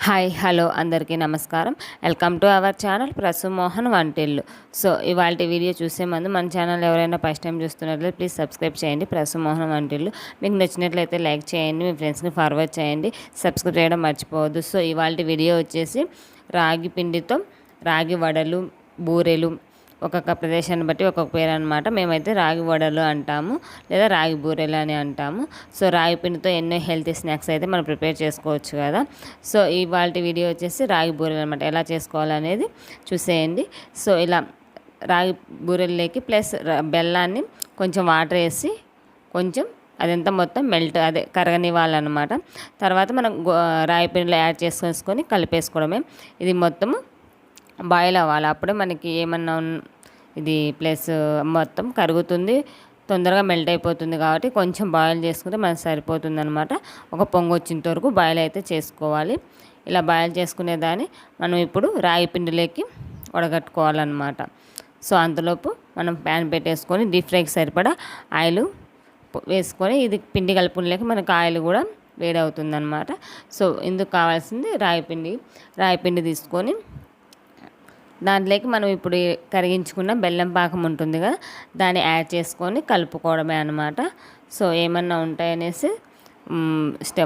Hi hello అందరికీ నమస్కారం. Welcome to our channel Prasumohan వంటిల్లు. సో ఇవాళ వీడియో చూసే ముందు మన ఛానల్ ఎవరైనా ఫస్ట్ టైం చూస్తున్నట్లయితే ప్లీజ్ సబ్స్క్రైబ్ చేయండి. ప్రసుమోహన్ వంటిల్లు మీకు నచ్చినట్లయితే లైక్ చేయండి, మీ ఫ్రెండ్స్కి ఫార్వర్డ్ చేయండి, సబ్స్క్రైబ్ చేయడం మర్చిపోవద్దు. సో ఇవాళ వీడియో వచ్చేసి రాగి పిండితో రాగి వడలు, బూరెలు ఒక్కొక్క ప్రదేశాన్ని బట్టి ఒక్కొక్క పేరు అనమాట. మేమైతే రాగి వడలు అంటాము, లేదా రాగి బూరెలు అని అంటాము. సో రాగి పిండితో ఎన్నో హెల్తీ స్నాక్స్ అయితే మనం ప్రిపేర్ చేసుకోవచ్చు కదా. సో ఇవాళ వీడియో వచ్చేసి రాగి బూరెలు అనమాట. ఎలా చేసుకోవాలనేది చూసేయండి. సో ఇలా రాగి బూరెల్లోకి ప్లస్ బెల్లాన్ని కొంచెం వాటర్ వేసి కొంచెం అదంతా మొత్తం మెల్ట్ కరగనివ్వాలన్నమాట. తర్వాత మనం రాగి పిండిలో యాడ్ చేసుకొని కలిపేసుకోవడమే. ఇది మొత్తము బాయిల్ అవ్వాలి, అప్పుడే మనకి ఏమన్నా ఇది ప్లస్ మొత్తం కరుగుతుంది, తొందరగా మెల్ట్ అయిపోతుంది. కాబట్టి కొంచెం బాయిల్ చేసుకుంటే మనకు సరిపోతుంది అనమాట. ఒక పొంగు వచ్చేంత వరకు బాయిల్ అయితే చేసుకోవాలి. ఇలా బాయిల్ చేసుకునే దాన్ని మనం ఇప్పుడు రాగి పిండిలోకి వడగట్టుకోవాలన్నమాట. సో అంతలోపు మనం ప్యాన్ పెట్టేసుకొని డీప్ ఫ్రైకి సరిపడా ఆయిల్ వేసుకొని, ఇది పిండి కలుపుకునేకి మనకు ఆయిల్ కూడా వేడవుతుంది అనమాట. సో ఇందుకు కావాల్సింది రాగి పిండి తీసుకొని దాంట్లోకి మనం ఇప్పుడు కరిగించుకున్న బెల్లం పాకం ఉంటుంది కదా, దాన్ని యాడ్ చేసుకొని కలుపుకోవడమే అనమాట. సో ఏమన్నా ఉంటాయనేసి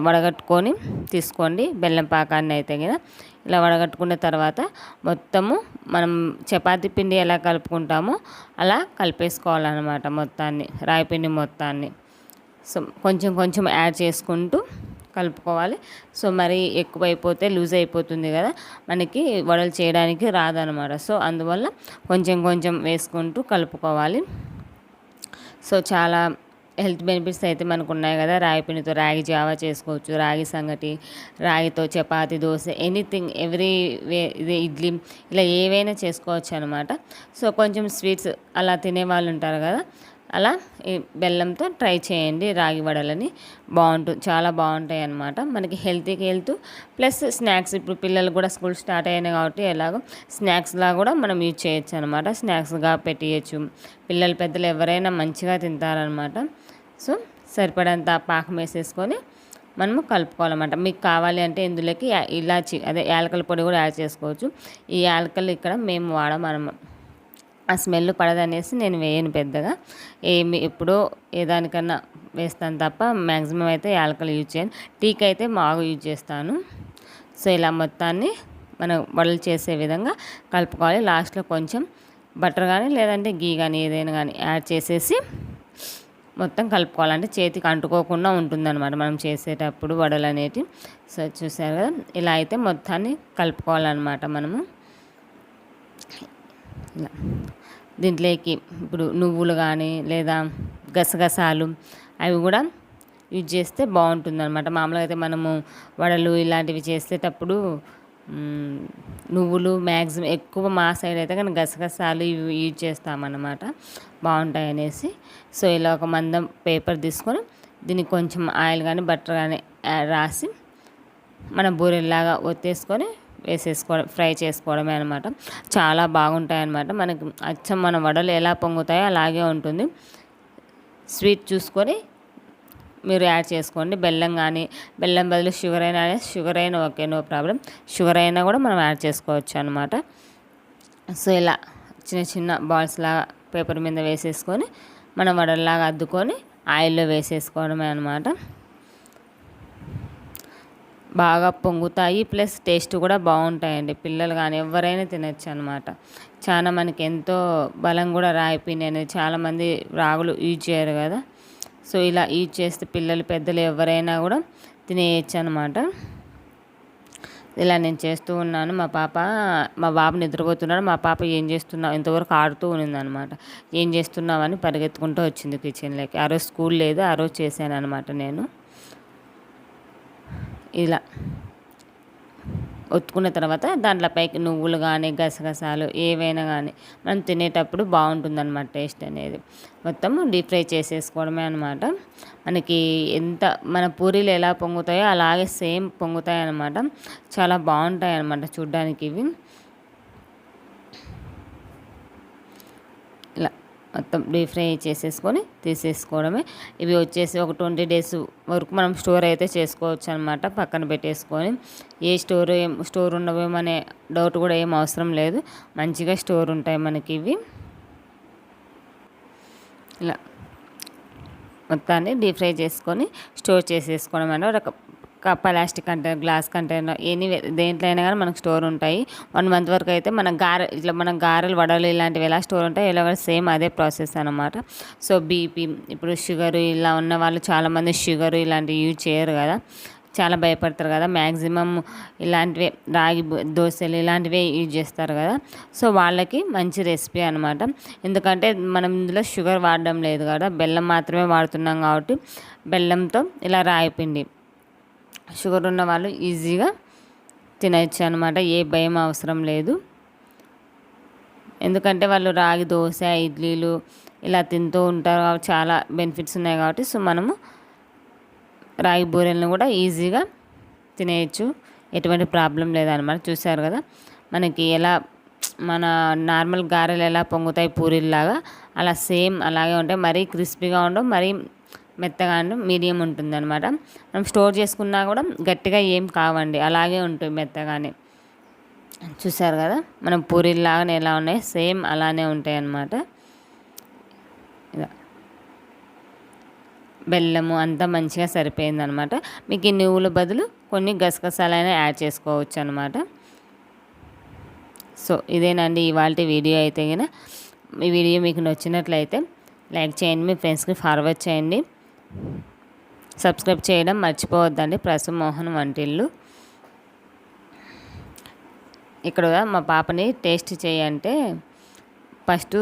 వడగట్టుకొని తీసుకోండి బెల్లం పాకాన్ని అయితే కదా. ఇలా వడగట్టుకున్న తర్వాత మొత్తము మనం చపాతీ పిండి ఎలా కలుపుకుంటామో అలా కలిపేసుకోవాలన్నమాట మొత్తాన్ని, రాగి పిండి మొత్తాన్ని. సో కొంచెం కొంచెం యాడ్ చేసుకుంటూ కలుపుకోవాలి. సో మరి ఎక్కువైపోతే లూజ్ అయిపోతుంది కదా, మనకి వడలు చేయడానికి రాదనమాట. సో అందువల్ల కొంచెం కొంచెం వేసుకుంటూ కలుపుకోవాలి. సో చాలా హెల్త్ బెనిఫిట్స్ అయితే మనకు ఉన్నాయి కదా. రాగి పిండితో రాగి జావా చేసుకోవచ్చు, రాగి సంగటి, రాగితో chapati, dosa, anything every way, ఇది ఇడ్లీ, ఇలా ఏవైనా చేసుకోవచ్చు అనమాట. సో కొంచెం స్వీట్స్ అలా తినేవాళ్ళు ఉంటారు కదా, అలా ఈ బెల్లంతో ట్రై చేయండి రాగి వడలని. చాలా బాగుంటాయి అన్నమాట. మనకి హెల్తీకి హెల్త్ ప్లస్ స్నాక్స్. ఇప్పుడు పిల్లలు కూడా స్కూల్ స్టార్ట్ అయినాయి కాబట్టి ఎలాగో స్నాక్స్లా కూడా మనం యూజ్ చేయొచ్చు అనమాట. స్నాక్స్గా పెట్టేయచ్చు. పిల్లలు పెద్దలు ఎవరైనా మంచిగా తింటారనమాట. సో సరిపడంత పాకం వేసేసుకొని మనము కలుపుకోవాలన్నమాట. మీకు కావాలి అంటే ఇందులోకి ఇలాచి యాలకల పొడి కూడా యాడ్ చేసుకోవచ్చు. ఈ యాలకలు ఇక్కడ మేము వాడమన్నమాట. ఆ స్మెల్ పడదనేసి నేను వేయను పెద్దగా. ఎప్పుడో ఏదానికన్నా వేస్తాను తప్ప మ్యాక్సిమం అయితే యాలకలు యూజ్ చేయను. టీకి అయితే మాగు యూజ్ చేస్తాను. సో ఇలా మొత్తాన్ని మనం వడలు చేసే విధంగా కలుపుకోవాలి. లాస్ట్లో కొంచెం బటర్ కానీ లేదంటే గీ కానీ ఏదైనా కానీ యాడ్ చేసేసి మొత్తం కలుపుకోవాలంటే చేతికి అంటుకోకుండా ఉంటుందన్నమాట మనం చేసేటప్పుడు వడలు అనేటివి. సో చూసారు కదా, ఇలా అయితే మొత్తాన్ని కలుపుకోవాలన్నమాట మనము. ఇలా దీంట్లోకి ఇప్పుడు నువ్వులు కానీ లేదా గసగసాలు అవి కూడా యూజ్ చేస్తే బాగుంటుంది అనమాట. మామూలుగా అయితే మనము వడలు ఇలాంటివి చేసేటప్పుడు నువ్వులు మ్యాక్సిమం ఎక్కువ మా సైడ్ అయితే కానీ గసగసాలు ఇవి యూజ్ చేస్తామన్నమాట, బాగుంటాయి అనేసి. సో ఇలా ఒక మందం పేపర్ తీసుకొని దీనికి కొంచెం ఆయిల్ కానీ బటర్ కానీ రాసి మన బూరెల్లాగా ఒత్తేసుకొని వేసేసుకోవడం, ఫ్రై చేసుకోవడమే అనమాట. చాలా బాగుంటాయి అన్నమాట. మనకి అచ్చం మన వడలు ఎలా పొంగుతాయో అలాగే ఉంటుంది. స్వీట్ చూసుకొని మీరు యాడ్ చేసుకోండి. బెల్లం కానీ, బెల్లం బదులు షుగర్ అయినా ఓకే, నో ప్రాబ్లం. షుగర్ అయినా కూడా మనం యాడ్ చేసుకోవచ్చు అనమాట. సో ఇలా చిన్న చిన్న బాల్స్ లాగా పేపర్ మీద వేసేసుకొని మనం వడల్లాగా అద్దుకొని ఆయిల్లో వేసేసుకోవడమే అనమాట. బాగా పొంగుతాయి, ప్లస్ టేస్ట్ కూడా బాగుంటాయండి. పిల్లలు కానీ ఎవరైనా తినచ్చు అనమాట. చాలా మనకి ఎంతో బలం కూడా రాగి పిండి అనేది. చాలామంది రాగులు యూజ్ చేయరు కదా. సో ఇలా యూజ్ చేస్తే పిల్లలు పెద్దలు ఎవరైనా కూడా తినేయచ్చు అనమాట. ఇలా నేను చేస్తూ ఉన్నాను. మా బాబు నిద్రపోతున్నాడు. మా పాప ఏం చేస్తున్నావు, ఇంతవరకు ఆడుతూ ఉన్నదనమాట. ఏం చేస్తున్నావు అని పరిగెత్తుకుంటూ వచ్చింది కిచెన్లోకి. ఆ రోజు స్కూల్ లేదు, ఆ రోజు చేశాను అనమాట నేను. ఇలా ఒత్తుకున్న తర్వాత దాంట్లో పైకి నువ్వులు కానీ గసగసాలు ఏవైనా కానీ మనం తినేటప్పుడు బాగుంటుందన్నమాట టేస్ట్ అనేది. మొత్తం డీప్ ఫ్రై చేసేసుకోవడమే అనమాట. మనకి ఎంత మన పూరీలు ఎలా పొంగుతాయో అలాగే సేమ్ పొంగుతాయి అన్నమాట. చాలా బాగుంటాయి అన్నమాట చూడ్డానికి ఇవి. ఇలా మొత్తం డీప్ ఫ్రై చేసేసుకొని తీసేసుకోవడమే. ఇవి వచ్చేసి ఒక 20 డేస్ వరకు మనం స్టోర్ అయితే చేసుకోవచ్చు అనమాట. పక్కన పెట్టేసుకొని స్టోర్ ఉండవేమనే డౌట్ కూడా ఏం అవసరం లేదు. మంచిగా స్టోర్ ఉంటాయి మనకి ఇవి. ఇలా మొత్తాన్ని డీప్ ఫ్రై చేసుకొని స్టోర్ చేసేసుకోవడం అంటే ఒక ప్లాస్టిక్ కంటైనర్, గ్లాస్ కంటైనర్, దేంట్లో అయినా కానీ మనకు స్టోర్ ఉంటాయి. 1 మంత్ వరకు అయితే మన గారెలు, వడలు ఇలాంటివి ఎలా స్టోర్ ఉంటాయి ఇలా సేమ్ అదే ప్రాసెస్ అనమాట. సో బీపీ, ఇప్పుడు షుగర్ ఇలా ఉన్న వాళ్ళు చాలామంది షుగర్ ఇలాంటివి యూజ్ చేయరు కదా, చాలా భయపడతారు కదా. మ్యాక్సిమం ఇలాంటివే రాగి దోశలు ఇలాంటివే యూజ్ చేస్తారు కదా. సో వాళ్ళకి మంచి రెసిపీ అనమాట. ఎందుకంటే మనం ఇందులో షుగర్ వాడడం లేదు కదా, బెల్లం మాత్రమే వాడుతున్నాం కాబట్టి బెల్లంతో ఇలా రాగి పిండి షుగర్ ఉన్న వాళ్ళు ఈజీగా తినచ్చు అనమాట. ఏ భయం అవసరం లేదు. ఎందుకంటే వాళ్ళు రాగి దోశ, ఇడ్లీలు ఇలా తింటూ ఉంటారు, చాలా బెనిఫిట్స్ ఉన్నాయి కాబట్టి. సో మనము రాగి బూరెలను కూడా ఈజీగా తినేయచ్చు, ఎటువంటి ప్రాబ్లం లేదనమాట. చూసారు కదా మనకి ఎలా మన నార్మల్ గారెలు ఎలా పొంగుతాయి పూరీలాగా, అలా సేమ్ అలాగే ఉంటాయి. మరీ క్రిస్పీగా ఉండవు, మరీ మెత్తగా మీడియం ఉంటుంది అనమాట. మనం స్టోర్ చేసుకున్నా కూడా గట్టిగా ఏం కావండి, అలాగే ఉంటుంది మెత్తగానే. చూసారు కదా మనం పూరీలాగానే ఎలా ఉన్నాయి, సేమ్ అలానే ఉంటాయి అన్నమాట. ఇలా బెల్లము అంతా మంచిగా సరిపోయింది అనమాట. మీకు ఈ నువ్వుల బదులు కొన్ని గసగసాలైనా యాడ్ చేసుకోవచ్చు అనమాట. సో ఇదేనండి ఇవాళ వీడియో అయితే కనుక. ఈ వీడియో మీకు నచ్చినట్లయితే లైక్ చేయండి, మీ ఫ్రెండ్స్కి ఫార్వర్డ్ చేయండి, సబ్స్క్రైబ్ చేయడం మర్చిపోవద్దండి. ప్రసమోహన్ వంటిల్లు. ఇక్కడ మా పాపని టేస్ట్ చేయంటే ఫస్ట్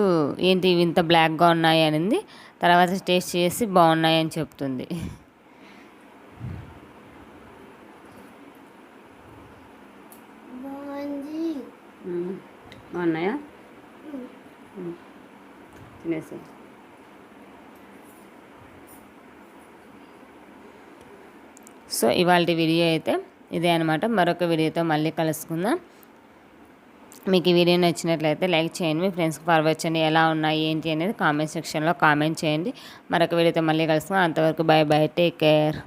ఏంటి ఇంత బ్లాక్గా ఉన్నాయి అనింది, తర్వాత టేస్ట్ చేసి బాగున్నాయి అని చెప్తుంది. బాగున్నాయా? తినేసి. సో ఇవాళ వీడియో అయితే ఇదే అనమాట. మరొక వీడియోతో మళ్ళీ కలుసుకుందాం. మీకు ఈ వీడియో నచ్చినట్లయితే లైక్ చేయండి, మీ ఫ్రెండ్స్కి ఫార్వర్డ్ చేయండి. ఎలా ఉన్నాయి ఏంటి అనేది కామెంట్ సెక్షన్లో కామెంట్ చేయండి. మరొక వీడియోతో మళ్ళీ కలుసుకుందాం. అంతవరకు బై బై, టేక్ కేర్.